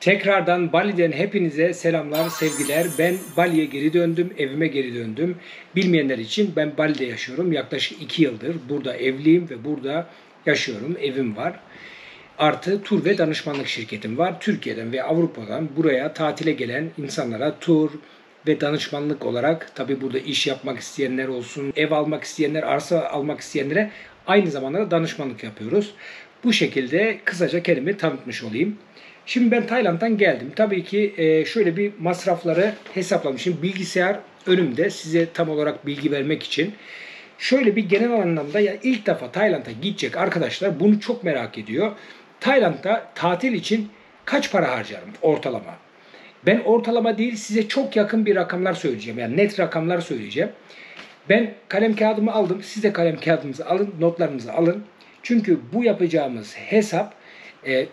Tekrardan Bali'den hepinize selamlar, sevgiler. Ben Bali'ye geri döndüm, evime geri döndüm. Bilmeyenler için ben Bali'de yaşıyorum. Yaklaşık 2 yıldır burada evliyim ve burada yaşıyorum. Evim var. Artı tur ve danışmanlık şirketim var. Türkiye'den ve Avrupa'dan buraya tatile gelen insanlara tur ve danışmanlık olarak, tabii burada iş yapmak isteyenler olsun, ev almak isteyenler, arsa almak isteyenlere aynı zamanda da danışmanlık yapıyoruz. Bu şekilde kısaca kendimi tanıtmış olayım. Şimdi ben Tayland'dan geldim. Tabii ki şöyle bir masrafları hesaplamışım. Bilgisayar önümde size tam olarak bilgi vermek için. Şöyle bir genel anlamda, ya ilk defa Tayland'a gidecek arkadaşlar bunu çok merak ediyor. Tayland'da tatil için kaç para harcarım ortalama? Ben ortalama değil, size çok yakın bir rakamlar söyleyeceğim. Yani net rakamlar söyleyeceğim. Ben kalem kağıdımı aldım. Siz de kalem kağıdınızı alın, notlarınızı alın. Çünkü bu yapacağımız hesap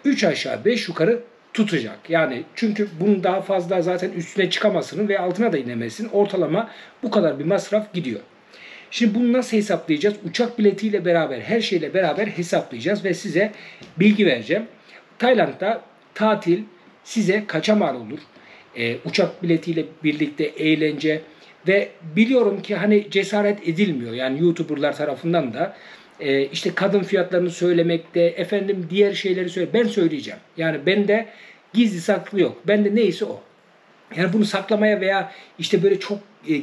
3 aşağı 5 yukarı tutacak. Yani çünkü bunun daha fazla zaten üstüne çıkamasının ve altına da inemezsin. Ortalama bu kadar bir masraf gidiyor. Şimdi bunu nasıl hesaplayacağız? Uçak biletiyle beraber, her şeyle beraber hesaplayacağız ve size bilgi vereceğim. Tayland'da tatil size kaça mal olur? Uçak biletiyle birlikte eğlence ve biliyorum ki hani cesaret edilmiyor. Yani YouTuber'lar tarafından da işte kadın fiyatlarını söylemekte, efendim diğer şeyleri ben söyleyeceğim. Yani bende gizli saklı yok. Bende neyse o. Yani bunu saklamaya veya işte böyle çok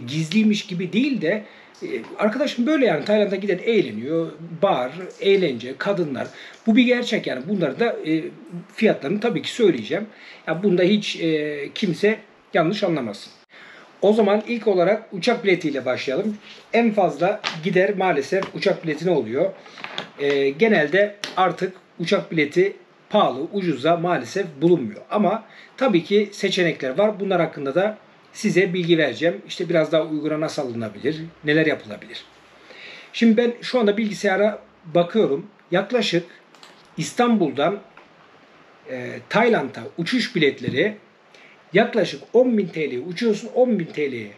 gizliymiş gibi değil de arkadaşım böyle, yani Tayland'a giden eğleniyor. Bar, eğlence, kadınlar. Bu bir gerçek yani. Bunları da fiyatlarını tabii ki söyleyeceğim. Yani bunda hiç kimse yanlış anlamasın. O zaman ilk olarak uçak biletiyle başlayalım. En fazla gider maalesef uçak biletine oluyor. Genelde artık uçak bileti pahalı, ucuza maalesef bulunmuyor. Ama tabii ki seçenekler var. Bunlar hakkında da size bilgi vereceğim. İşte biraz daha uyguna nasıl alınabilir, neler yapılabilir. Şimdi ben şu anda bilgisayara bakıyorum. Yaklaşık İstanbul'dan Tayland'a uçuş biletleri yaklaşık 10.000 TL uçuyorsun, 10.000 TL'ye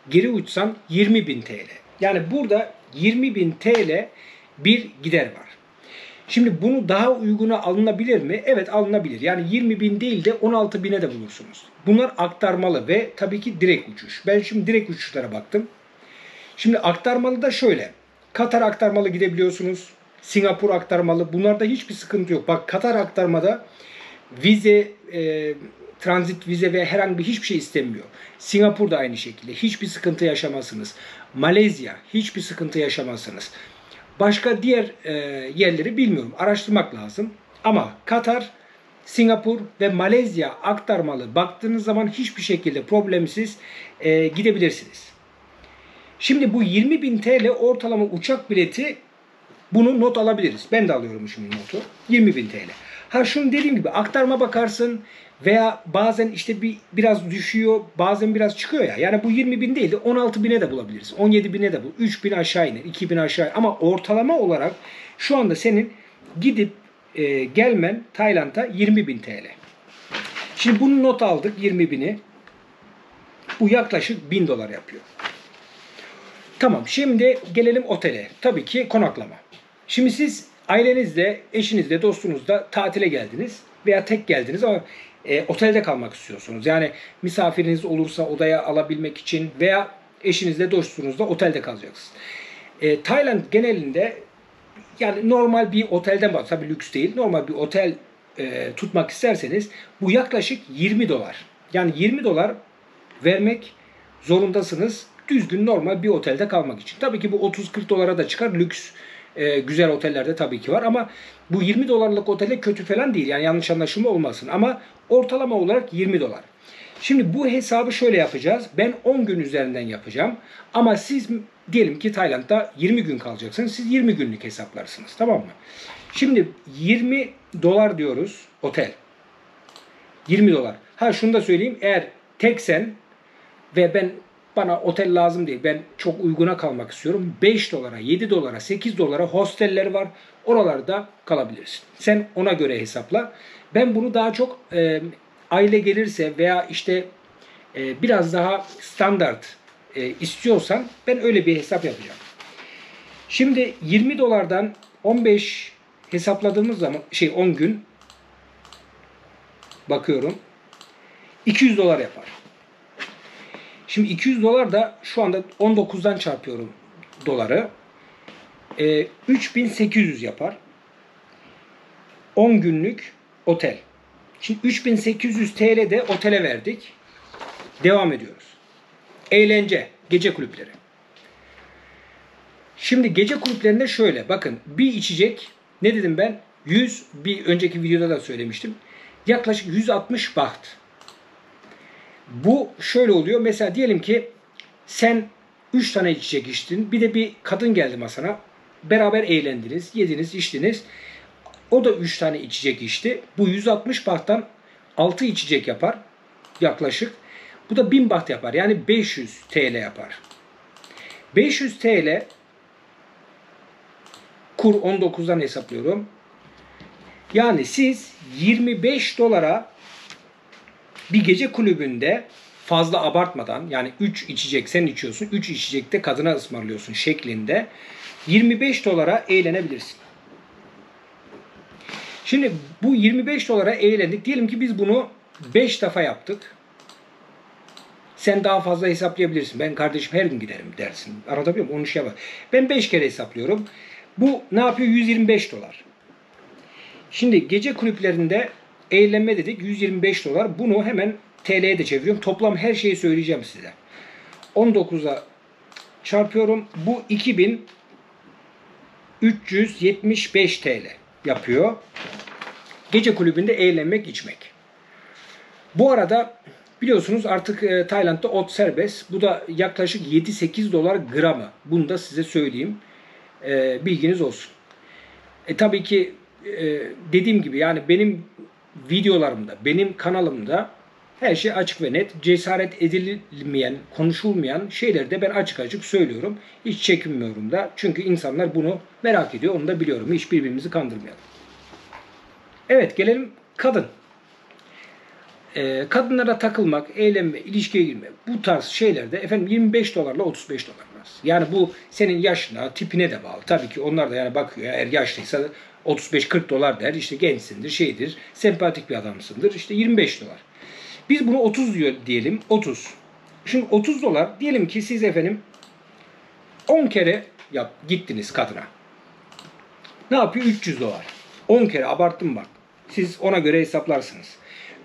geri uçsan 20.000 TL. Yani burada 20.000 TL bir gider var. Şimdi bunu daha uyguna alınabilir mi? Evet, alınabilir. Yani 20.000 değil de 16.000'e de bulursunuz. Bunlar aktarmalı ve tabii ki direkt uçuş. Ben şimdi direkt uçuşlara baktım. Şimdi aktarmalı da şöyle. Katar aktarmalı gidebiliyorsunuz. Singapur aktarmalı. Bunlarda hiçbir sıkıntı yok. Bak, Katar aktarmada vize, transit vize ve herhangi bir hiçbir şey istenmiyor. Singapur da aynı şekilde. Hiçbir sıkıntı yaşamazsınız. Malezya hiçbir sıkıntı yaşamazsınız. Başka diğer yerleri bilmiyorum. Araştırmak lazım. Ama Katar, Singapur ve Malezya aktarmalı baktığınız zaman hiçbir şekilde problemsiz gidebilirsiniz. Şimdi bu 20.000 TL ortalama uçak bileti, bunu not alabiliriz. Ben de alıyorum şimdi notu. 20.000 TL. Ha, şunu dediğim gibi aktarma bakarsın veya bazen işte biraz düşüyor, bazen biraz çıkıyor ya. Yani bu 20.000 değil de 16.000'e de bulabiliriz. 17.000'e de bu. 3.000 aşağı iner, 2.000 aşağı. Ama ortalama olarak şu anda senin gidip gelmen Tayland'a 20.000 TL. Şimdi bunu not aldık, 20.000'i. Bu yaklaşık 1.000 dolar yapıyor. Tamam, şimdi gelelim otele. Tabii ki konaklama. Şimdi siz ailenizle, eşinizle, dostunuzla tatile geldiniz veya tek geldiniz ama otelde kalmak istiyorsunuz. Yani misafiriniz olursa odaya alabilmek için veya eşinizle, dostunuzla otelde kalacaksınız. Tayland genelinde yani normal bir otelden bahsediyorum. Tabii lüks değil. Normal bir otel tutmak isterseniz bu yaklaşık 20 dolar. Yani 20 dolar vermek zorundasınız düzgün normal bir otelde kalmak için. Tabii ki bu 30-40 dolara da çıkar. Lüks güzel otellerde tabii ki var ama bu 20 dolarlık otele kötü falan değil. Yani yanlış anlaşılma olmasın ama ortalama olarak 20 dolar. Şimdi bu hesabı şöyle yapacağız. Ben 10 gün üzerinden yapacağım. Ama siz diyelim ki Tayland'da 20 gün kalacaksınız. Siz 20 günlük hesaplarsınız. Tamam mı? Şimdi 20 dolar diyoruz otel. 20 dolar. Ha, şunu da söyleyeyim. Eğer teksen ve bana otel lazım değil, ben çok uyguna kalmak istiyorum, 5 dolara, 7 dolara, 8 dolara hosteller var. Oralarda kalabilirsin. Sen ona göre hesapla. Ben bunu daha çok aile gelirse veya işte biraz daha standart istiyorsan ben öyle bir hesap yapacağım. Şimdi 20 dolardan 15 hesapladığımız zaman 10 gün bakıyorum. 200 dolar yapar. Şimdi 200 dolar da şu anda 19'dan çarpıyorum doları. 3800 yapar. 10 günlük otel. Şimdi 3800 TL de otele verdik. Devam ediyoruz. Eğlence, gece kulüpleri. Şimdi gece kulüplerinde şöyle bakın, bir içecek ne dedim ben? Bir önceki videoda da söylemiştim. Yaklaşık 160 baht. Bu şöyle oluyor. Mesela diyelim ki sen 3 tane içecek içtin. Bir de bir kadın geldi masana. Beraber eğlendiniz, yediniz, içtiniz. O da 3 tane içecek içti. Bu 160 bahttan 6 içecek yapar yaklaşık. Bu da 1000 baht yapar. Yani 500 TL yapar. 500 TL kur 19'dan hesaplıyorum. Yani siz 25 dolara bir gece kulübünde, fazla abartmadan, yani 3 içecek sen içiyorsun, 3 içecek de kadına ısmarlıyorsun şeklinde 25 dolara eğlenebilirsin. Şimdi bu 25 dolara eğlendik. Diyelim ki biz bunu 5 defa yaptık. Sen daha fazla hesaplayabilirsin. Ben kardeşim her gün giderim dersin. Anlatabiliyor muyum? Onu şey yapar. Ben 5 kere hesaplıyorum. Bu ne yapıyor? 125 dolar. Şimdi gece kulüplerinde eğlenme dedik. 125 dolar. Bunu hemen TL'ye de çeviriyorum. Toplam her şeyi söyleyeceğim size. 19'a çarpıyorum. Bu 2375 TL yapıyor. Gece kulübünde eğlenmek, içmek. Bu arada biliyorsunuz artık Tayland'da ot serbest. Bu da yaklaşık 7-8 dolar gramı. Bunu da size söyleyeyim. Bilginiz olsun. Tabii ki dediğim gibi yani benim videolarımda, benim kanalımda her şey açık ve net. Cesaret edilmeyen, konuşulmayan şeyleri de ben açık açık söylüyorum. Hiç çekinmiyorum da. Çünkü insanlar bunu merak ediyor. Onu da biliyorum. Hiç birbirimizi kandırmayalım. Evet, gelelim kadın. Kadınlara takılmak, eğlenme, ilişkiye girme, bu tarz şeylerde efendim 25 dolarla 35 dolar arası. Yani bu senin yaşına, tipine de bağlı. Tabii ki onlar da yani bakıyor. Eğer yaşlıysa 35-40 dolar der. İşte gençsindir, şeydir, sempatik bir adamsındır. İşte 25 dolar. Biz bunu 30 diyor diyelim. 30. Şimdi 30 dolar diyelim ki siz efendim 10 kere gittiniz kadına. Ne yapıyor? 300 dolar. 10 kere abarttım bak. Siz ona göre hesaplarsınız.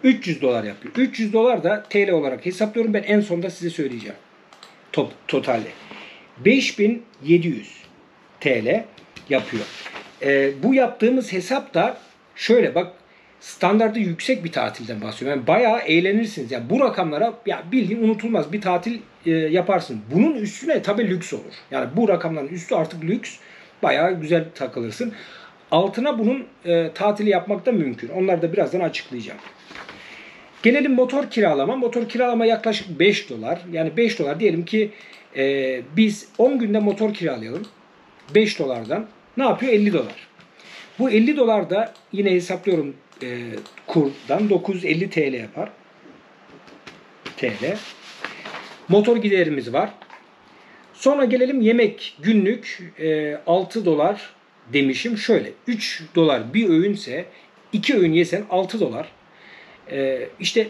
300 dolar yapıyor. 300 dolar da TL olarak hesaplıyorum. Ben en sonunda size söyleyeceğim. Totali. 5700 TL yapıyor. Bu yaptığımız hesap da şöyle bak, standartı yüksek bir tatilden bahsediyorum. Yani bayağı eğlenirsiniz. Yani bu rakamlara ya bildiğin unutulmaz bir tatil yaparsın. Bunun üstüne tabii lüks olur. Yani bu rakamların üstü artık lüks. Bayağı güzel takılırsın. Altına bunun tatili yapmak da mümkün. Onları da birazdan açıklayacağım. Gelelim motor kiralama. Motor kiralama yaklaşık 5 dolar. Yani 5 dolar diyelim ki biz 10 günde motor kiralayalım. 5 dolardan. Ne yapıyor? 50 dolar. Bu 50 dolar da yine hesaplıyorum kurdan 950 TL yapar. TL. Motor giderimiz var. Sonra gelelim yemek. Günlük 6 dolar demişim. Şöyle 3 dolar bir öğünse 2 öğün yesen 6 dolar. İşte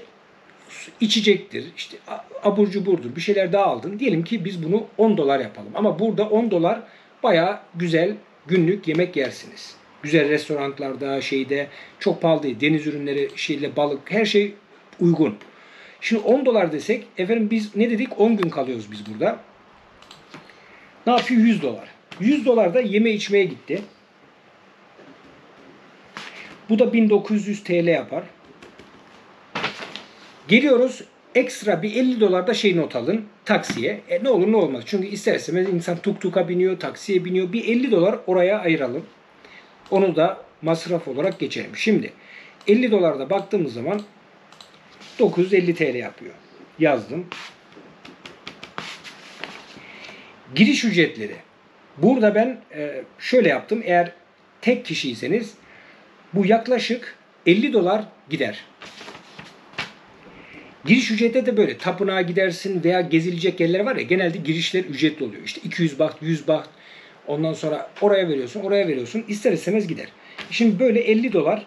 içecektir, işte abur cuburdur, bir şeyler daha aldın. Diyelim ki biz bunu 10 dolar yapalım. Ama burada 10 dolar bayağı güzel günlük yemek yersiniz. Güzel restoranlarda, çok pahalı değil. Deniz ürünleri, balık, her şey uygun. Şimdi 10 dolar desek, efendim biz ne dedik? 10 gün kalıyoruz biz burada. Ne yapıyor? 100 dolar. 100 dolar da yeme içmeye gitti. Bu da 1900 TL yapar. Geliyoruz ekstra bir 50 dolar da not alın taksiye. Ne olur ne olmaz. Çünkü ister istemez insan tuk-tuka biniyor, taksiye biniyor. Bir 50 dolar oraya ayıralım. Onu da masraf olarak geçelim. Şimdi 50 dolarda baktığımız zaman 950 TL yapıyor. Yazdım. Giriş ücretleri. Burada ben şöyle yaptım. Eğer tek kişiyseniz bu yaklaşık 50 dolar gider. Giriş ücreti de böyle. Tapınağa gidersin veya gezilecek yerler var ya, genelde girişler ücretli oluyor. İşte 200 baht, 100 baht. Ondan sonra oraya veriyorsun, oraya veriyorsun. İster istemez gider. Şimdi böyle 50 dolar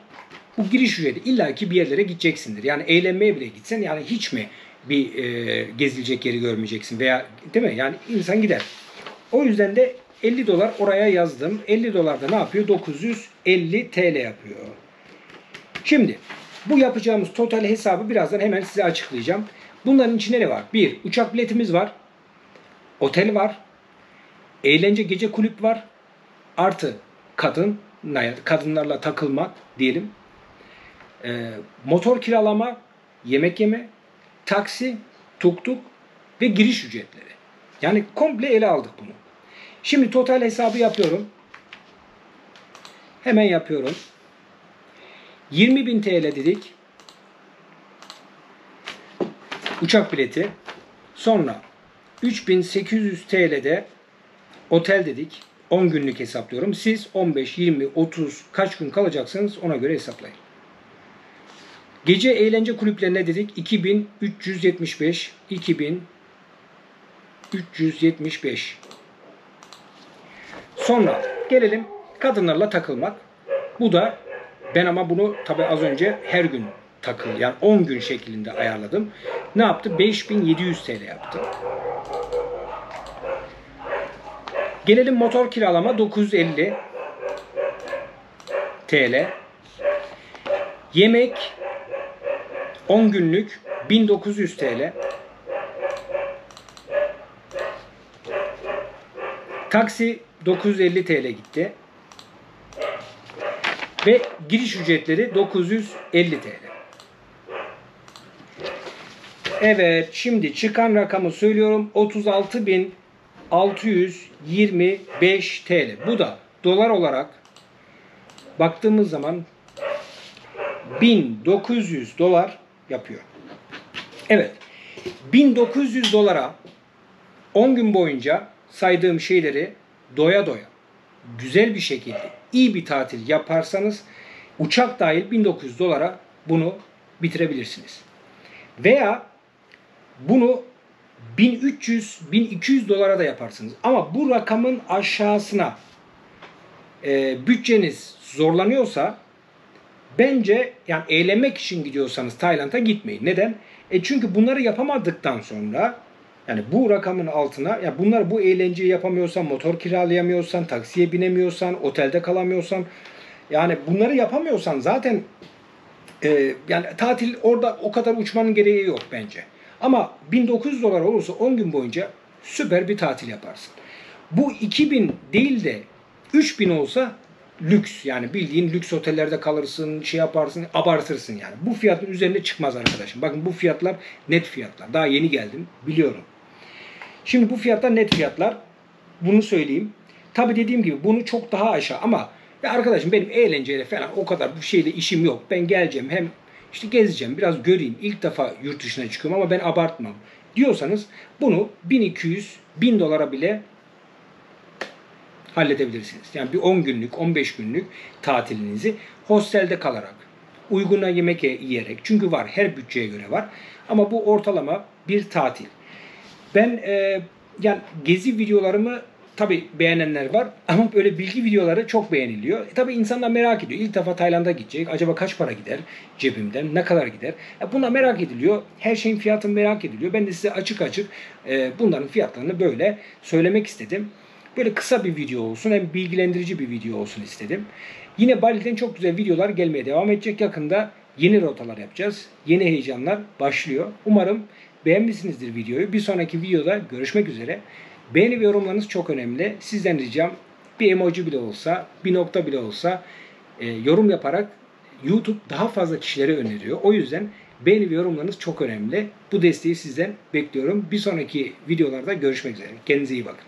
Bu giriş ücreti illaki bir yerlere gideceksindir. Yani eğlenmeye bile gitsen yani hiç mi bir gezilecek yeri görmeyeceksin veya değil mi? Yani insan gider. O yüzden de 50 dolar oraya yazdım. 50 dolar da ne yapıyor? 950 TL yapıyor. Şimdi bu yapacağımız total hesabı birazdan hemen size açıklayacağım. Bunların içinde ne var? Bir, uçak biletimiz var. Otel var. Eğlence gece kulüp var. Artı kadınlarla takılma diyelim. Motor kiralama, yemek yeme, taksi, tuk-tuk ve giriş ücretleri. Yani komple ele aldık bunu. Şimdi total hesabı yapıyorum. Hemen yapıyorum. 20.000 TL dedik. Uçak bileti. Sonra 3.800 TL'de otel dedik. 10 günlük hesaplıyorum. Siz 15, 20, 30 kaç gün kalacaksınız ona göre hesaplayın. Gece eğlence kulüplerine dedik 2375. 2375. Sonra gelelim kadınlarla takılmak. Bu da ben ama bunu tabi az önce her gün yani 10 gün şeklinde ayarladım. Ne yaptı? 5700 TL yaptı. Gelelim motor kiralama 950 TL. Yemek 10 günlük 1900 TL. Taksi 950 TL gitti. Ve giriş ücretleri 950 TL. Evet, şimdi çıkan rakamı söylüyorum. 36.625 TL. Bu da dolar olarak baktığımız zaman 1900 dolar yapıyor. Evet. 1900 dolara 10 gün boyunca saydığım şeyleri doya doya güzel bir şekilde iyi bir tatil yaparsanız uçak dahil 1900 dolara bunu bitirebilirsiniz. Veya bunu 1300-1200 dolara da yaparsınız. Ama bu rakamın aşağısına bütçeniz zorlanıyorsa bence yani eğlenmek için gidiyorsanız Tayland'a gitmeyin. Neden? Çünkü bunları yapamadıktan sonra yani bu rakamın altına ya bu eğlenceyi yapamıyorsan, motor kiralayamıyorsan, taksiye binemiyorsan, otelde kalamıyorsan yani bunları yapamıyorsan zaten yani tatil orada o kadar uçmanın gereği yok bence. Ama 1900 dolar olursa 10 gün boyunca süper bir tatil yaparsın. Bu 2000 değil de 3000 olsa lüks yani bildiğin lüks otellerde kalırsın, şey yaparsın, abartırsın yani. Bu fiyatın üzerine çıkmaz arkadaşım. Bakın bu fiyatlar net fiyatlar. Daha yeni geldim biliyorum. Şimdi bu fiyatlar net fiyatlar. Bunu söyleyeyim. Tabi dediğim gibi bunu çok daha aşağı ama ya arkadaşım benim eğlenceyle falan o kadar bu şeyle işim yok. Ben geleceğim hem işte gezeceğim biraz göreyim. İlk defa yurt dışına çıkıyorum ama ben abartmam diyorsanız bunu 1200-1000 dolara bile halledebilirsiniz. Yani bir 10 günlük, 15 günlük tatilinizi hostelde kalarak, uyguna yemek yiyerek, çünkü var, her bütçeye göre var. Ama bu ortalama bir tatil. Ben yani gezi videolarımı tabii beğenenler var ama böyle bilgi videoları çok beğeniliyor. Tabii insanlar merak ediyor. İlk defa Tayland'a gidecek. Acaba kaç para gider cebimden? Ne kadar gider? Buna merak ediliyor. Her şeyin fiyatını merak ediliyor. Ben de size açık açık bunların fiyatlarını böyle söylemek istedim. Böyle kısa bir video olsun, hem bilgilendirici bir video olsun istedim. Yine Bali'den çok güzel videolar gelmeye devam edecek. Yakında yeni rotalar yapacağız. Yeni heyecanlar başlıyor. Umarım beğenmişsinizdir videoyu. Bir sonraki videoda görüşmek üzere. Beğeni ve yorumlarınız çok önemli. Sizden ricam bir emoji bile olsa, bir nokta bile olsa yorum yaparak YouTube daha fazla kişilere öneriyor. O yüzden beğeni ve yorumlarınız çok önemli. Bu desteği sizden bekliyorum. Bir sonraki videolarda görüşmek üzere. Kendinize iyi bakın.